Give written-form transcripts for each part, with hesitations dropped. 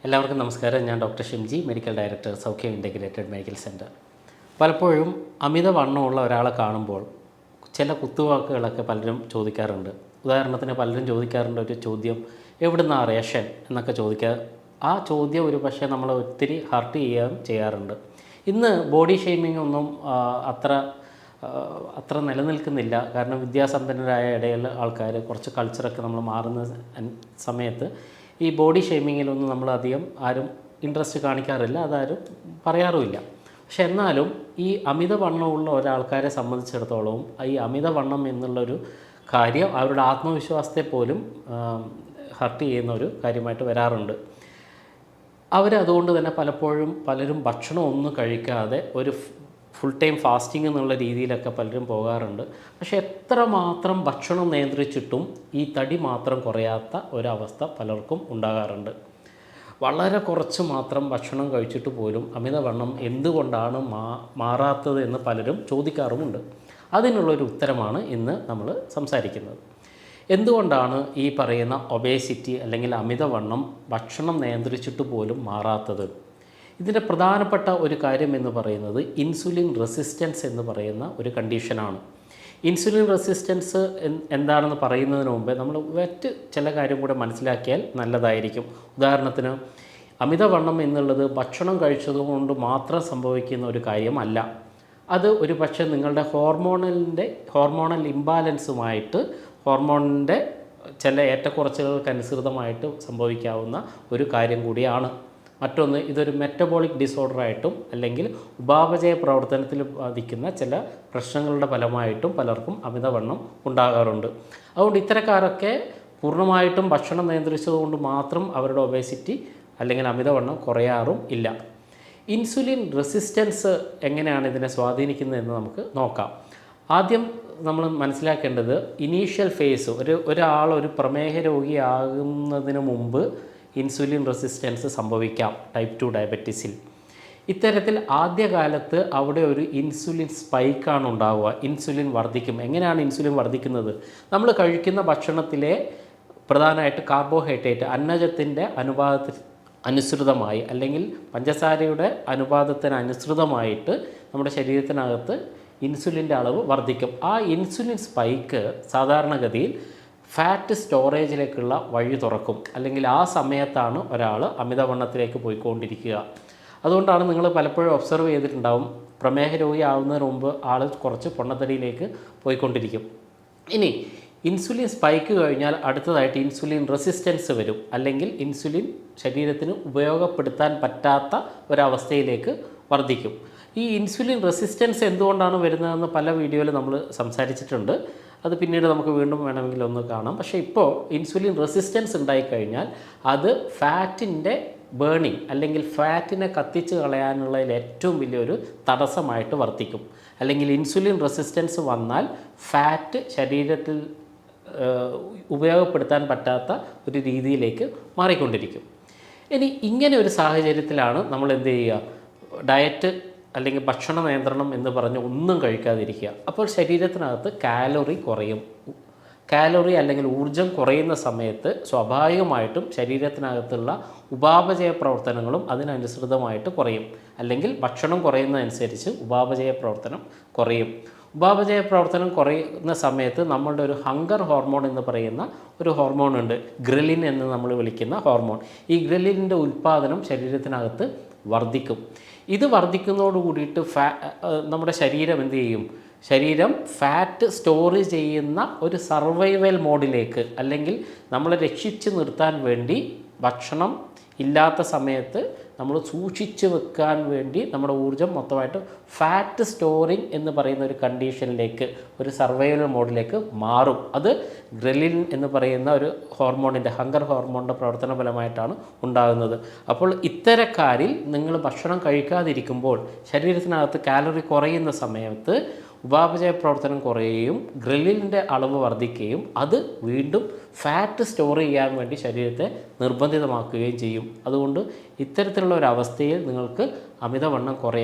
എല്ലാവർക്കും നമസ്കാരം. ഞാൻ ഡോക്ടർ ഷിംജി, മെഡിക്കൽ ഡയറക്ടർ, സൗഖ്യം ഇൻ്റഗ്രേറ്റഡ് മെഡിക്കൽ സെൻറ്റർ. പലപ്പോഴും അമിതവണ്ണമുള്ള ഒരാളെ കാണുമ്പോൾ ചില കുത്തുവാക്കുകളൊക്കെ പലരും ചോദിക്കാറുണ്ട്. ഉദാഹരണത്തിന് പലരും ചോദിക്കാറുണ്ട് ഒരു ചോദ്യം, എവിടുന്നാ റേഷൻ എന്നൊക്കെ ചോദിക്കുക. ആ ചോദ്യം ഒരു പക്ഷേ നമ്മളെ ഒത്തിരി ഹർട്ട് ചെയ്യുകയും ചെയ്യാറുണ്ട്. ഇന്ന് ബോഡി ഷെയ്മിംഗ് ഒന്നും അത്ര നിലനിൽക്കുന്നില്ല. കാരണം വിദ്യാസമ്പന്നരായ ഇടയിൽ ആൾക്കാർ കുറച്ച് കൾച്ചറൊക്കെ നമ്മൾ മാറുന്ന സമയത്ത് ഈ ബോഡി ഷെയ്മിങ്ങിലൊന്നും നമ്മളധികം ആരും ഇൻട്രസ്റ്റ് കാണിക്കാറില്ല, അതാരും പറയാറുമില്ല. പക്ഷെ എന്നാലും ഈ അമിതവണ്ണമുള്ള ഒരാൾക്കാരെ സംബന്ധിച്ചിടത്തോളം ഈ അമിതവണ്ണം എന്നുള്ളൊരു കാര്യം അവരുടെ ആത്മവിശ്വാസത്തെ പോലും ഹർട്ട് ചെയ്യുന്ന ഒരു കാര്യമായിട്ട് വരാറുണ്ട്. അവരതുകൊണ്ട് തന്നെ പലരും ഭക്ഷണം ഒന്നും കഴിക്കാതെ ഒരു ഫുൾ ടൈം ഫാസ്റ്റിംഗ് എന്നുള്ള രീതിയിലൊക്കെ പലരും പോകാറുണ്ട്. പക്ഷേ എത്രമാത്രം ഭക്ഷണം നിയന്ത്രിച്ചിട്ടും ഈ തടി മാത്രം കുറയാത്ത ഒരവസ്ഥ പലർക്കും ഉണ്ടാകാറുണ്ട്. വളരെ കുറച്ച് മാത്രം ഭക്ഷണം കഴിച്ചിട്ട് പോലും അമിതവണ്ണം എന്തുകൊണ്ടാണ് മാറാത്തത് എന്ന് പലരും ചോദിക്കാറുമുണ്ട്. അതിനുള്ളൊരു ഉത്തരമാണ് ഇന്ന് നമ്മൾ സംസാരിക്കുന്നത്. എന്തുകൊണ്ടാണ് ഈ പറയുന്ന ഒബേസിറ്റി അല്ലെങ്കിൽ അമിതവണ്ണം ഭക്ഷണം നിയന്ത്രിച്ചിട്ട് പോലും മാറാത്തത്? ഇതിൻ്റെ പ്രധാനപ്പെട്ട ഒരു കാര്യം എന്ന് പറയുന്നത് ഇൻസുലിൻ റെസിസ്റ്റൻസ് എന്ന് പറയുന്ന ഒരു കണ്ടീഷനാണ്. ഇൻസുലിൻ റെസിസ്റ്റൻസ് എന്താണെന്ന് പറയുന്നതിന് മുമ്പേ നമ്മൾ മറ്റ് ചില കാര്യം കൂടെ മനസ്സിലാക്കിയാൽ നല്ലതായിരിക്കും. ഉദാഹരണത്തിന്, അമിതവണ്ണം എന്നുള്ളത് ഭക്ഷണം കഴിച്ചതുകൊണ്ട് മാത്രം സംഭവിക്കുന്ന ഒരു കാര്യമല്ല. അത് ഒരു പക്ഷേ നിങ്ങളുടെ ഹോർമോണൽ ഇംബാലൻസുമായിട്ട്, ഹോർമോണിൻ്റെ ചില ഏറ്റക്കുറച്ചുകൾക്കനുസൃതമായിട്ട് സംഭവിക്കാവുന്ന ഒരു കാര്യം കൂടിയാണ്. മറ്റൊന്ന്, ഇതൊരു മെറ്റബോളിക് ഡിസോർഡറായിട്ടും അല്ലെങ്കിൽ ഉപാപചയ പ്രവർത്തനത്തിൽ ബാധിക്കുന്ന ചില പ്രശ്നങ്ങളുടെ ഫലമായിട്ടും പലർക്കും അമിതവണ്ണം ഉണ്ടാകാറുണ്ട്. അതുകൊണ്ട് ഇത്തരക്കാരൊക്കെ പൂർണ്ണമായിട്ടും ഭക്ഷണം നിയന്ത്രിച്ചതുകൊണ്ട് മാത്രം അവരുടെ ഒബേസിറ്റി അല്ലെങ്കിൽ അമിതവണ്ണം കുറയാറും ഇല്ല. ഇൻസുലിൻ റെസിസ്റ്റൻസ് എങ്ങനെയാണ് ഇതിനെ സ്വാധീനിക്കുന്നതെന്ന് നമുക്ക് നോക്കാം. ആദ്യം നമ്മൾ മനസ്സിലാക്കേണ്ടത്, ഇനീഷ്യൽ ഫേസ് ഒരാൾ ഒരു പ്രമേഹ രോഗിയാകുന്നതിന് മുമ്പ് ഇൻസുലിൻ റെസിസ്റ്റൻസ് സംഭവിക്കാം ടൈപ്പ് 2 ഡയബറ്റീസിൽ. ഇത്തരത്തിൽ ആദ്യകാലത്ത് അവിടെ ഒരു ഇൻസുലിൻ സ്പൈക്കാണ് ഉണ്ടാവുക. ഇൻസുലിൻ വർദ്ധിക്കും. എങ്ങനെയാണ് ഇൻസുലിൻ വർദ്ധിക്കുന്നത്? നമ്മൾ കഴിക്കുന്ന ഭക്ഷണത്തിലെ പ്രധാനമായിട്ട് കാർബോഹൈഡ്രേറ്റ്, അന്നജത്തിൻ്റെ അനുസൃതമായി അല്ലെങ്കിൽ പഞ്ചസാരയുടെ അനുപാതത്തിന് അനുസൃതമായിട്ട് നമ്മുടെ ശരീരത്തിനകത്ത് ഇൻസുലിൻ്റെ അളവ് വർദ്ധിക്കും. ആ ഇൻസുലിൻ സ്പൈക്ക് സാധാരണഗതിയിൽ ഫാറ്റ് സ്റ്റോറേജിലേക്കുള്ള വഴി തുറക്കും. അല്ലെങ്കിൽ ആ സമയത്താണ് ഒരാൾ അമിതവണ്ണത്തിലേക്ക് പോയിക്കൊണ്ടിരിക്കുക. അതുകൊണ്ടാണ് നിങ്ങൾ പലപ്പോഴും ഒബ്സർവ് ചെയ്തിട്ടുണ്ടാവും, പ്രമേഹ രോഗി ആവുന്നതിന് മുമ്പ് ആൾ കുറച്ച് പൊണ്ണത്തടിയിലേക്ക് പോയിക്കൊണ്ടിരിക്കും. ഇനി ഇൻസുലിൻ സ്പൈക്ക് കഴിഞ്ഞാൽ അടുത്തതായിട്ട് ഇൻസുലിൻ റെസിസ്റ്റൻസ് വരും. അല്ലെങ്കിൽ ഇൻസുലിൻ ശരീരത്തിന് ഉപയോഗപ്പെടുത്താൻ പറ്റാത്ത ഒരവസ്ഥയിലേക്ക് വർദ്ധിക്കും. ഈ ഇൻസുലിൻ റെസിസ്റ്റൻസ് എന്തുകൊണ്ടാണ് വരുന്നതെന്ന് പല വീഡിയോയിൽ നമ്മൾ സംസാരിച്ചിട്ടുണ്ട്. അത് പിന്നീട് നമുക്ക് വീണ്ടും വേണമെങ്കിൽ ഒന്ന് കാണാം. പക്ഷേ ഇപ്പോൾ ഇൻസുലിൻ റെസിസ്റ്റൻസ് ഉണ്ടായിക്കഴിഞ്ഞാൽ അത് ഫാറ്റിൻ്റെ ബേണിംഗ് അല്ലെങ്കിൽ ഫാറ്റിനെ കത്തിച്ച് കളയാനുള്ളതിൽ ഏറ്റവും വലിയൊരു തടസ്സമായിട്ട് വർത്തിക്കും. അല്ലെങ്കിൽ ഇൻസുലിൻ റെസിസ്റ്റൻസ് വന്നാൽ ഫാറ്റ് ശരീരത്തിൽ ഉപയോഗപ്പെടുത്താൻ പറ്റാത്ത ഒരു രീതിയിലേക്ക് മാറിക്കൊണ്ടിരിക്കും. ഇനി ഇങ്ങനെ ഒരു സാഹചര്യത്തിലാണ് നമ്മൾ എന്ത് ചെയ്യുക? ഡയറ്റ് അല്ലെങ്കിൽ ഭക്ഷണ നിയന്ത്രണം എന്ന് പറഞ്ഞ് ഒന്നും കഴിക്കാതിരിക്കുക. അപ്പോൾ ശരീരത്തിനകത്ത് കാലറി കുറയും. കാലറി അല്ലെങ്കിൽ ഊർജം കുറയുന്ന സമയത്ത് സ്വാഭാവികമായിട്ടും ശരീരത്തിനകത്തുള്ള ഉപാപചയ പ്രവർത്തനങ്ങളും അതിനനുസൃതമായിട്ട് കുറയും. അല്ലെങ്കിൽ ഭക്ഷണം കുറയുന്നതനുസരിച്ച് ഉപാപചയ പ്രവർത്തനം കുറയും. ഉപാപചയ പ്രവർത്തനം കുറയുന്ന സമയത്ത് നമ്മളുടെ ഒരു ഹങ്കർ ഹോർമോൺ എന്ന് പറയുന്ന ഒരു ഹോർമോൺ ഉണ്ട്, ഗ്രെലിൻ എന്ന് നമ്മൾ വിളിക്കുന്ന ഹോർമോൺ. ഈ ഗ്രെലിൻ്റെ ഉൽപ്പാദനം ശരീരത്തിനകത്ത് വർദ്ധിക്കും. ഇത് വർദ്ധിക്കുന്നതോട് കൂടിയിട്ട് നമ്മുടെ ശരീരം എന്ത് ചെയ്യും? ശരീരം ഫാറ്റ് സ്റ്റോർ ചെയ്യുന്ന ഒരു സർവൈവൽ മോഡിലേക്ക്, അല്ലെങ്കിൽ നമ്മളെ രക്ഷിച്ച് നിർത്താൻ വേണ്ടി ഭക്ഷണം ഇല്ലാത്ത സമയത്ത് നമ്മൾ സൂക്ഷിച്ച് വെക്കാൻ വേണ്ടി നമ്മുടെ ഊർജ്ജം മൊത്തമായിട്ട് ഫാറ്റ് സ്റ്റോറിങ് എന്ന് പറയുന്ന ഒരു കണ്ടീഷനിലേക്ക്, ഒരു സർവൈവൽ മോഡിലേക്ക് മാറും. അത് ഗ്രെലിൻ എന്ന് പറയുന്ന ഒരു ഹോർമോണിൻ്റെ, ഹങ്കർ ഹോർമോണിൻ്റെ പ്രവർത്തന ഫലമായിട്ടാണ് ഉണ്ടാകുന്നത്. അപ്പോൾ ഇത്തരക്കാരിൽ നിങ്ങൾ ഭക്ഷണം കഴിക്കാതിരിക്കുമ്പോൾ ശരീരത്തിനകത്ത് കാലറി കുറയുന്ന സമയത്ത് ഉപാപചയ പ്രവർത്തനം കുറയുകയും ഗ്രെലിൻ്റെ അളവ് വർദ്ധിക്കുകയും അത് വീണ്ടും ഫാറ്റ് സ്റ്റോർ ചെയ്യാൻ വേണ്ടി ശരീരത്തെ നിർബന്ധിതമാക്കുകയും ചെയ്യും. അതുകൊണ്ട് ഇത്തരത്തിലുള്ള ഒരു അവസ്ഥയിൽ നിങ്ങൾക്ക് അമിതവണ്ണം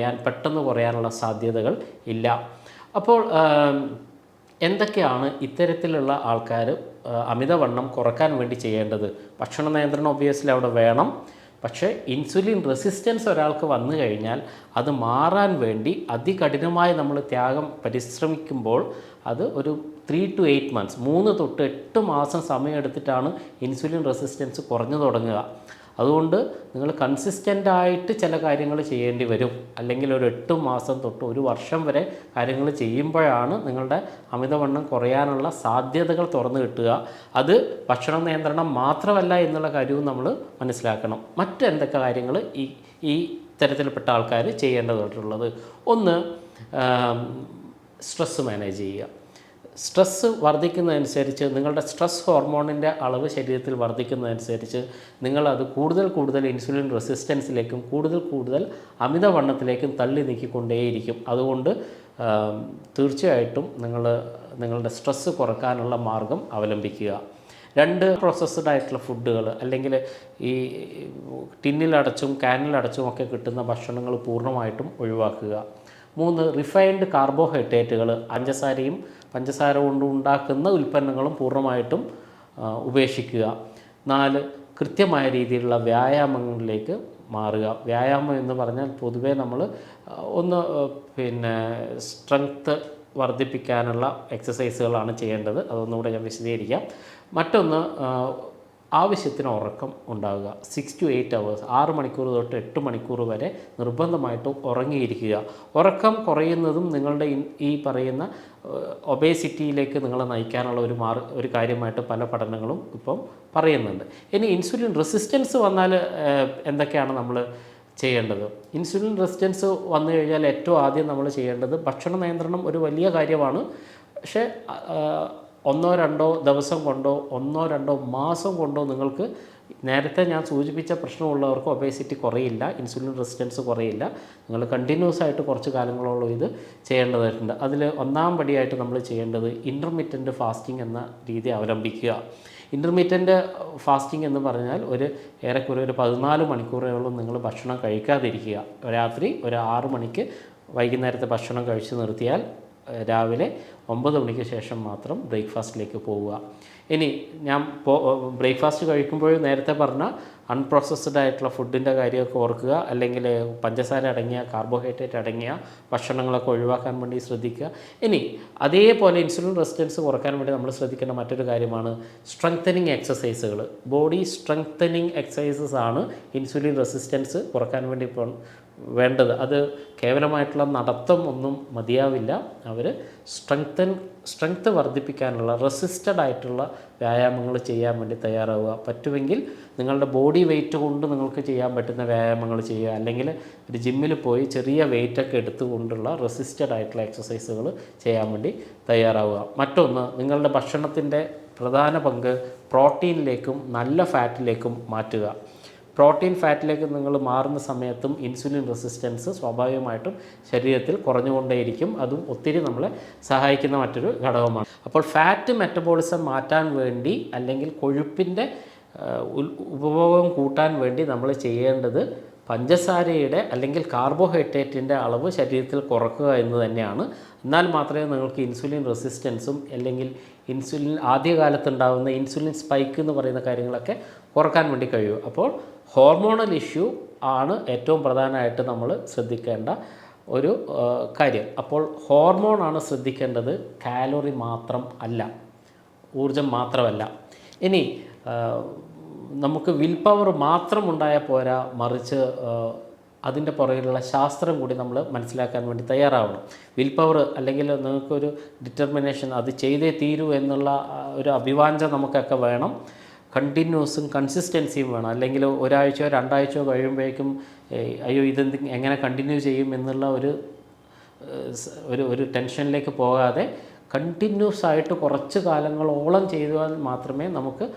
പെട്ടെന്ന് കുറയാനുള്ള സാധ്യതകൾ ഇല്ല. അപ്പോൾ എന്തൊക്കെയാണ് ഇത്തരത്തിലുള്ള ആൾക്കാർ അമിതവണ്ണം കുറക്കാൻ വേണ്ടി ചെയ്യേണ്ടത്? ഭക്ഷണ നിയന്ത്രണം ഒബ്വിയസ്ലി അവിടെ വേണം. പക്ഷേ ഇൻസുലിൻ റെസിസ്റ്റൻസ് ഒരാൾക്ക് വന്നു കഴിഞ്ഞാൽ അത് മാറാൻ വേണ്ടി അതികഠിനമായി നമ്മൾ പരിശ്രമിക്കുമ്പോൾ അത് ഒരു 3 to 8 months 3 തൊട്ട് 8 മാസം സമയമെടുത്തിട്ടാണ് ഇൻസുലിൻ റെസിസ്റ്റൻസ് കുറഞ്ഞു തുടങ്ങുക. അതുകൊണ്ട് നിങ്ങൾ കൺസിസ്റ്റൻ്റായിട്ട് ചില കാര്യങ്ങൾ ചെയ്യേണ്ടി വരും. അല്ലെങ്കിൽ ഒരു 8 മാസം തൊട്ട് 1 വർഷം വരെ കാര്യങ്ങൾ ചെയ്യുമ്പോഴാണ് നിങ്ങളുടെ അമിതവണ്ണം കുറയാനുള്ള സാധ്യതകൾ തുറന്നു കിട്ടുക. അത് ഭക്ഷണ നിയന്ത്രണം മാത്രമല്ല എന്നുള്ള കാര്യവും നമ്മൾ മനസ്സിലാക്കണം. മറ്റെന്തൊക്കെ കാര്യങ്ങൾ ഈ തരത്തിൽപ്പെട്ട ആൾക്കാർ ചെയ്യേണ്ടതായിട്ടുള്ളത്? ഒന്ന്, സ്ട്രെസ്സ് മാനേജ് ചെയ്യുക. സ്ട്രെസ്സ് വർദ്ധിക്കുന്നതനുസരിച്ച് നിങ്ങളുടെ സ്ട്രെസ് ഹോർമോണിൻ്റെ അളവ് ശരീരത്തിൽ വർദ്ധിക്കുന്നതനുസരിച്ച് നിങ്ങളത് കൂടുതൽ ഇൻസുലിൻ റെസിസ്റ്റൻസിലേക്കും കൂടുതൽ അമിതവണ്ണത്തിലേക്കും തള്ളി നീക്കിക്കൊണ്ടേയിരിക്കും. അതുകൊണ്ട് തീർച്ചയായിട്ടും നിങ്ങളുടെ സ്ട്രെസ്സ് കുറക്കാനുള്ള മാർഗം അവലംബിക്കുക. 2, പ്രോസസ്ഡ് ആയിട്ടുള്ള ഫുഡുകൾ അല്ലെങ്കിൽ ഈ ടിന്നിലടച്ചും കാനിലടച്ചും ഒക്കെ കിട്ടുന്ന ഭക്ഷണങ്ങൾ പൂർണ്ണമായിട്ടും ഒഴിവാക്കുക. 3, റിഫൈൻഡ് കാർബോഹൈഡ്രേറ്റുകൾ, പഞ്ചസാര കൊണ്ട് ഉണ്ടാക്കുന്ന ഉൽപ്പന്നങ്ങളും പൂർണ്ണമായിട്ടും ഉപേക്ഷിക്കുക. 4, കൃത്യമായ രീതിയിലുള്ള വ്യായാമങ്ങളിലേക്ക് മാറുക. വ്യായാമം എന്ന് പറഞ്ഞാൽ പൊതുവേ നമ്മൾ സ്ട്രെങ്ത്ത് വർദ്ധിപ്പിക്കാനുള്ള എക്സസൈസുകളാണ് ചെയ്യേണ്ടത്. അതൊന്നുകൂടെ ഞാൻ വിശദീകരിക്കാം. മറ്റൊന്ന്, ആവശ്യത്തിന് ഉറക്കം ഉണ്ടാവുക. 6 to 8 hours 6 മണിക്കൂർ തൊട്ട് 8 മണിക്കൂർ വരെ നിർബന്ധമായിട്ടും ഉറങ്ങിയിരിക്കുക. ഉറക്കം കുറയുന്നതും നിങ്ങളുടെ ഈ പറയുന്ന ഒബേസിറ്റിയിലേക്ക് നിങ്ങളെ നയിക്കാനുള്ള ഒരു കാര്യമായിട്ട് പല പഠനങ്ങളും ഇപ്പം പറയുന്നുണ്ട്. ഇനി ഇൻസുലിൻ റെസിസ്റ്റൻസ് വന്നാൽ എന്തൊക്കെയാണ് നമ്മൾ ചെയ്യേണ്ടത്? ഇൻസുലിൻ റെസിസ്റ്റൻസ് വന്നു കഴിഞ്ഞാൽ ഏറ്റവും ആദ്യം നമ്മൾ ചെയ്യേണ്ടത് ഭക്ഷണ നിയന്ത്രണം ഒരു വലിയ കാര്യമാണ്. പക്ഷേ 1-2 ദിവസം കൊണ്ടോ 1-2 മാസം കൊണ്ടോ നിങ്ങൾക്ക് നേരത്തെ ഞാൻ സൂചിപ്പിച്ച പ്രശ്നമുള്ളവർക്ക് ഒബേസിറ്റി കുറയില്ല, ഇൻസുലിൻ റെസിസ്റ്റൻസ് കുറയില്ല. നിങ്ങൾ കണ്ടിന്യൂസ് ആയിട്ട് കുറച്ച് കാലങ്ങളോളം ഇത് ചെയ്യേണ്ടതായിട്ടുണ്ട്. അതിൽ ഒന്നാം പടിയായിട്ട് നമ്മൾ ചെയ്യേണ്ടത് ഇൻ്റർമിറ്റൻറ്റ് ഫാസ്റ്റിംഗ് എന്ന രീതി അവലംബിക്കുക. ഇൻ്റർമീഡിയൻ്റ് ഫാസ്റ്റിംഗ് എന്ന് പറഞ്ഞാൽ ഏറെക്കുറെ ഒരു 14 മണിക്കൂറോളം നിങ്ങൾ ഭക്ഷണം കഴിക്കാതിരിക്കുക. രാത്രി ഒരു 6 മണിക്ക് വൈകുന്നേരത്തെ ഭക്ഷണം കഴിച്ച് നിർത്തിയാൽ രാവിലെ 9 മണിക്ക് ശേഷം മാത്രം ബ്രേക്ക്ഫാസ്റ്റിലേക്ക് പോവുക. ഇനി ഞാൻ ബ്രേക്ക്ഫാസ്റ്റ് കഴിക്കുമ്പോൾ നേരത്തെ പറഞ്ഞ അൺപ്രോസസ്ഡ് ആയിട്ടുള്ള ഫുഡിൻ്റെ കാര്യമൊക്കെ ഓർക്കുക. അല്ലെങ്കിൽ പഞ്ചസാര അടങ്ങിയ കാർബോഹൈഡ്രേറ്റ് അടങ്ങിയ ഭക്ഷണങ്ങളൊക്കെ ഒഴിവാക്കാൻ വേണ്ടി ശ്രദ്ധിക്കുക. ഇനി അതേപോലെ ഇൻസുലിൻ റെസിസ്റ്റൻസ് കുറക്കാൻ വേണ്ടി നമ്മൾ ശ്രദ്ധിക്കേണ്ട മറ്റൊരു കാര്യമാണ് സ്ട്രെങ്തനിങ് എക്സസൈസുകൾ. ബോഡി സ്ട്രെങ്തനിങ് എക്സസൈസസ് ആണ് ഇൻസുലിൻ റെസിസ്റ്റൻസ് കുറക്കാൻ വേണ്ടി ഇപ്പോൾ വേണ്ടത്. അത് കേവലമായിട്ടുള്ള നടത്തം ഒന്നും മതിയാവില്ല. അവർ സ്ട്രെങ്ത്ത് വർദ്ധിപ്പിക്കാനുള്ള റെസിസ്റ്റഡ് ആയിട്ടുള്ള വ്യായാമങ്ങൾ ചെയ്യാൻ വേണ്ടി തയ്യാറാവുക. പറ്റുമെങ്കിൽ നിങ്ങളുടെ ബോഡി വെയിറ്റ് കൊണ്ട് നിങ്ങൾക്ക് ചെയ്യാൻ പറ്റുന്ന വ്യായാമങ്ങൾ ചെയ്യുക. അല്ലെങ്കിൽ ഒരു ജിമ്മിൽ പോയി ചെറിയ വെയിറ്റൊക്കെ എടുത്തുകൊണ്ടുള്ള റെസിസ്റ്റഡ് ആയിട്ടുള്ള എക്സസൈസുകൾ ചെയ്യാൻ വേണ്ടി തയ്യാറാവുക. മറ്റൊന്ന്, നിങ്ങളുടെ ഭക്ഷണത്തിൻ്റെ പ്രധാന പങ്ക് പ്രോട്ടീനിലേക്കും നല്ല ഫാറ്റിലേക്കും മാറ്റുക. പ്രോട്ടീൻ ഫാറ്റിലേക്ക് നിങ്ങൾ മാറുന്ന സമയത്തും ഇൻസുലിൻ റെസിസ്റ്റൻസ് സ്വാഭാവികമായിട്ടും ശരീരത്തിൽ കുറഞ്ഞുകൊണ്ടേയിരിക്കും. അതും ഒത്തിരി നമ്മളെ സഹായിക്കുന്ന മറ്റൊരു ഘടകമാണ്. അപ്പോൾ ഫാറ്റ് മെറ്റബോളിസം മാറ്റാൻ വേണ്ടി അല്ലെങ്കിൽ കൊഴുപ്പിൻ്റെ ഉപഭോഗം കൂട്ടാൻ വേണ്ടി നമ്മൾ ചെയ്യേണ്ടത് പഞ്ചസാരയുടെ അല്ലെങ്കിൽ കാർബോഹൈഡ്രേറ്റിൻ്റെ അളവ് ശരീരത്തിൽ കുറക്കുക എന്ന് തന്നെയാണ്. എന്നാൽ മാത്രമേ നിങ്ങൾക്ക് ഇൻസുലിൻ റെസിസ്റ്റൻസും അല്ലെങ്കിൽ ആദ്യകാലത്തുണ്ടാകുന്ന ഇൻസുലിൻ സ്പൈക്ക് എന്ന് പറയുന്ന കാര്യങ്ങളൊക്കെ കുറക്കാൻ വേണ്ടി കഴിയൂ. അപ്പോൾ ഹോർമോണൽ ഇഷ്യൂ ആണ് ഏറ്റവും പ്രധാനമായിട്ട് നമ്മൾ ശ്രദ്ധിക്കേണ്ട ഒരു കാര്യം. അപ്പോൾ ഹോർമോണാണ് ശ്രദ്ധിക്കേണ്ടത്, കാലോറി മാത്രം അല്ല, ഊർജം മാത്രമല്ല. ഇനി നമുക്ക് വിൽ പവർ മാത്രം ഉണ്ടായാൽ പോരാ, മറിച്ച് അതിൻ്റെ പുറകിലുള്ള ശാസ്ത്രം കൂടി നമ്മൾ മനസ്സിലാക്കാൻ വേണ്ടി തയ്യാറാവണം. വിൽ പവർ അല്ലെങ്കിൽ നിങ്ങൾക്കൊരു ഡിറ്റർമിനേഷൻ, അത് ചെയ്തേ തീരൂ എന്നുള്ള ഒരു അഭിവാഞ്ച നമുക്കൊക്കെ വേണം. കണ്ടിന്യൂസും കൺസിസ്റ്റൻസിയും വേണം. അല്ലെങ്കിൽ ഒരാഴ്ചയോ 2 ആഴ്ചയോ കഴിയുമ്പോഴേക്കും അയ്യോ ഇതെന്ത് എങ്ങനെ കണ്ടിന്യൂ ചെയ്യും എന്നുള്ള ഒരു ടെൻഷനിലേക്ക് പോകാതെ കണ്ടിന്യൂസ് ആയിട്ട് കുറച്ച് കാലങ്ങളോളം ചെയ്താൽ മാത്രമേ നമുക്ക്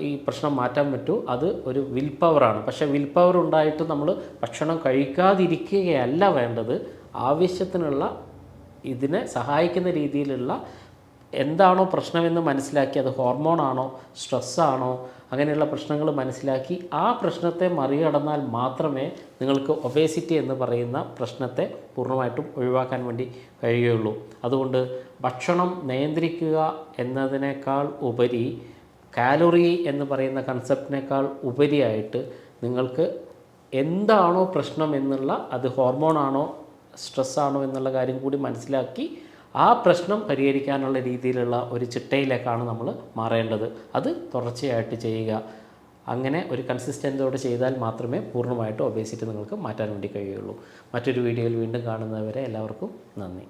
ഈ പ്രശ്നം മാറ്റാൻ പറ്റൂ. അത് ഒരു വിൽ പവറാണ്. പക്ഷേ വിൽ പവർ ഉണ്ടായിട്ട് നമ്മൾ ഭക്ഷണം കഴിക്കാതിരിക്കുകയല്ല വേണ്ടത്. ആവശ്യത്തിനുള്ള ഇതിനെ സഹായിക്കുന്ന രീതിയിലുള്ള എന്താണോ പ്രശ്നമെന്ന് മനസ്സിലാക്കി, അത് ഹോർമോണാണോ സ്ട്രെസ്സാണോ അങ്ങനെയുള്ള പ്രശ്നങ്ങൾ മനസ്സിലാക്കി ആ പ്രശ്നത്തെ മറികടന്നാൽ മാത്രമേ നിങ്ങൾക്ക് ഒബേസിറ്റി എന്ന് പറയുന്ന പ്രശ്നത്തെ പൂർണ്ണമായിട്ടും ഒഴിവാക്കാൻ വേണ്ടി കഴിയുകയുള്ളൂ. അതുകൊണ്ട് ഭക്ഷണം നിയന്ത്രിക്കുക എന്നതിനേക്കാൾ ഉപരി, കാലോറി എന്ന് പറയുന്ന കൺസെപ്റ്റിനേക്കാൾ ഉപരിയായിട്ട് നിങ്ങൾക്ക് എന്താണോ പ്രശ്നം എന്നുള്ള, അത് ഹോർമോണാണോ സ്ട്രെസ്സാണോ എന്നുള്ള കാര്യം കൂടി മനസ്സിലാക്കി ആ പ്രശ്നം പരിഹരിക്കാനുള്ള രീതിയിലുള്ള ഒരു ചിട്ടയിലേക്കാണ് നമ്മൾ മാറേണ്ടത്. അത് തുടർച്ചയായിട്ട് ചെയ്യുക. അങ്ങനെ ഒരു കൺസിസ്റ്റൻറ്റോടെ ചെയ്താൽ മാത്രമേ പൂർണ്ണമായിട്ടും ഒബേസിറ്റി നിങ്ങൾക്ക് മാറ്റാൻ വേണ്ടി കഴിയുള്ളൂ. മറ്റൊരു വീഡിയോയിൽ വീണ്ടും കാണുന്നവരെ എല്ലാവർക്കും നന്ദി.